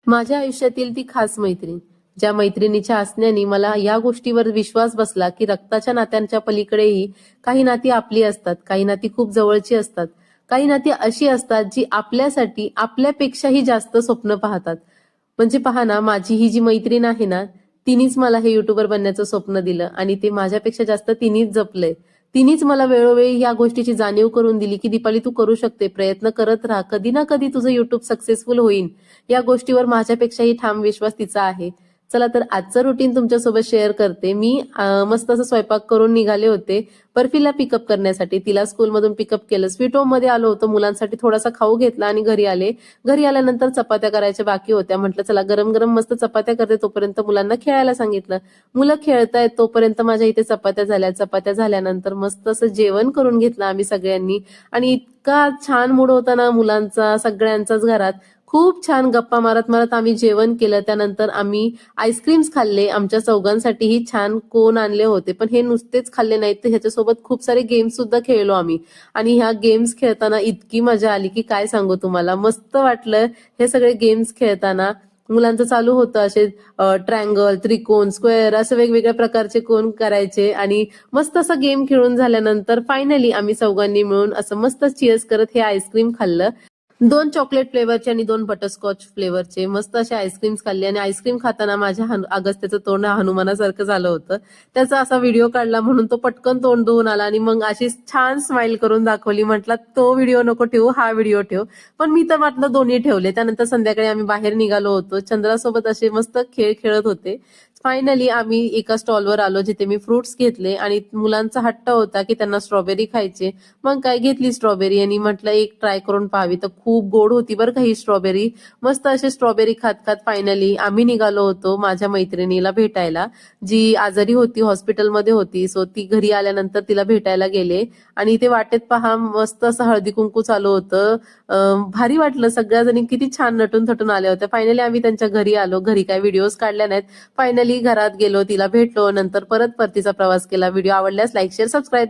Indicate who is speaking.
Speaker 1: माझ्या आयुष्यातील ती खास मैत्रीण, ज्या मैत्रिणीच्या असण्याने मला या गोष्टीवर विश्वास बसला की रक्ताच्या नात्यांच्या पलीकडेही काही नाती आपली असतात, काही नाती खूप जवळची असतात, काही नाती अशी असतात जी आपल्यासाठी आपल्यापेक्षाही जास्त स्वप्न पाहतात. म्हणजे पहा ना, माझी ही जी मैत्रीण आहे ना, तिनेच मला हे युट्यूबर बनण्याचं स्वप्न दिलं आणि ते माझ्यापेक्षा जास्त तिनेच जपलंय. तिनेच मला वेळोवेळी या गोष्टीची जाणीव करून दिली की दीपाली, तू करू शकते, प्रयत्न करत राहा, कधी ना कधी तुझं युट्यूब सक्सेसफुल होईल. या गोष्टीवर माझ्यापेक्षाही ठाम विश्वास तिचा आहे. चला तर आजचं रुटीन तुमच्यासोबत शेअर करते. मी मस्त असं स्वयंपाक करून निघाले होते बर्फीला पिकअप करण्यासाठी. तिला स्कूलमधून पिकअप केलं. स्वीट होम मध्ये आलो होतो. मुलांसाठी थोडासा खाऊ घेतला आणि घरी आले. घरी आल्यानंतर चपात्या करायच्या बाकी होत्या. म्हटलं चला गरम गरम मस्त चपात्या करते, तोपर्यंत मुलांना खेळायला सांगितलं. मुलं खेळतायत तोपर्यंत माझ्या इथे चपात्या झाल्या. चपात्या झाल्यानंतर मस्त असं जेवण करून घेतलं आम्ही सगळ्यांनी आणि इतका छान मूड होता ना मुलांचा, सगळ्यांचाच घरात. खूप छान गप्पा मारत मारत आम्ही जेवण केलं. त्यानंतर आम्ही आईस्क्रीम्स खाल्ले. आमच्या चौघांसाठीही छान कोन आणले होते. पण हे नुसतेच खाल्ले नाहीत, तर ह्याच्यासोबत खूप सारे गेम्स सुद्धा खेळलो आम्ही. आणि ह्या गेम्स खेळताना इतकी मजा आली की काय सांगू तुम्हाला. मस्त वाटलं हे सगळे गेम्स खेळताना. मुलांचं चालू होतं असे ट्रायंगल, त्रिकोण, स्क्वेअर असं वेगवेगळ्या प्रकारचे कोन करायचे आणि मस्त असा गेम खेळून झाल्यानंतर फायनली आम्ही चौघांनी मिळून असं मस्त चीअर्स करत हे आईस्क्रीम खाल्लं. 2 चॉकलेट फ्लेवरचे आणि 2 बटरस्कॉच फ्लेवरचे मस्त असे आईस्क्रीम्स खाल्ले आणि आईस्क्रीम खाताना माझ्या अगस्त्याचं तोंड हनुमानासारखं झालं होतं. त्याचा असा व्हिडिओ काढला म्हणून तो पटकन तोंड धुवून आला आणि मग अशी छान स्माइल करून दाखवली. म्हटलं तो व्हिडिओ नको ठेवू, हा व्हिडिओ ठेव. पण मी तर म्हटलं दोन्ही ठेवले. त्यानंतर संध्याकाळी आम्ही बाहेर निघालो होतो. चंद्रासोबत असे मस्त खेळ खेळत होते. फायनली आम्ही एका स्टॉलवर आलो जिथे मी फ्रुट्स घेतले आणि मुलांचा हट्ट होता की त्यांना स्ट्रॉबेरी खायचे. मग काय घेतली स्ट्रॉबेरी आणि म्हटलं एक ट्राय करून पाहावी. तर खूप गोड होती बरं का ही स्ट्रॉबेरी. मस्त अशी स्ट्रॉबेरी खात खात फायनली आम्ही निघालो होतो माझ्या मैत्रिणीला भेटायला, जी आजारी होती, हॉस्पिटलमध्ये होती. सो ती घरी आल्यानंतर तिला भेटायला गेले आणि ते वाटेत पहा मस्त असं हळदी कुंकू चालू होतं. भारी वाटलं. सगळ्या जणी किती छान नटून थटून आल्या होत्या. फायनली आम्ही त्यांच्या घरी आलो. घरी काय व्हिडिओज काढल्या नाहीत. फायनली घरात गेलो, तिला भेटलो, नंतर परत परतीचा प्रवास केला. व्हिडिओ आवडल्यास लाईक, शेअर, सबस्क्राईब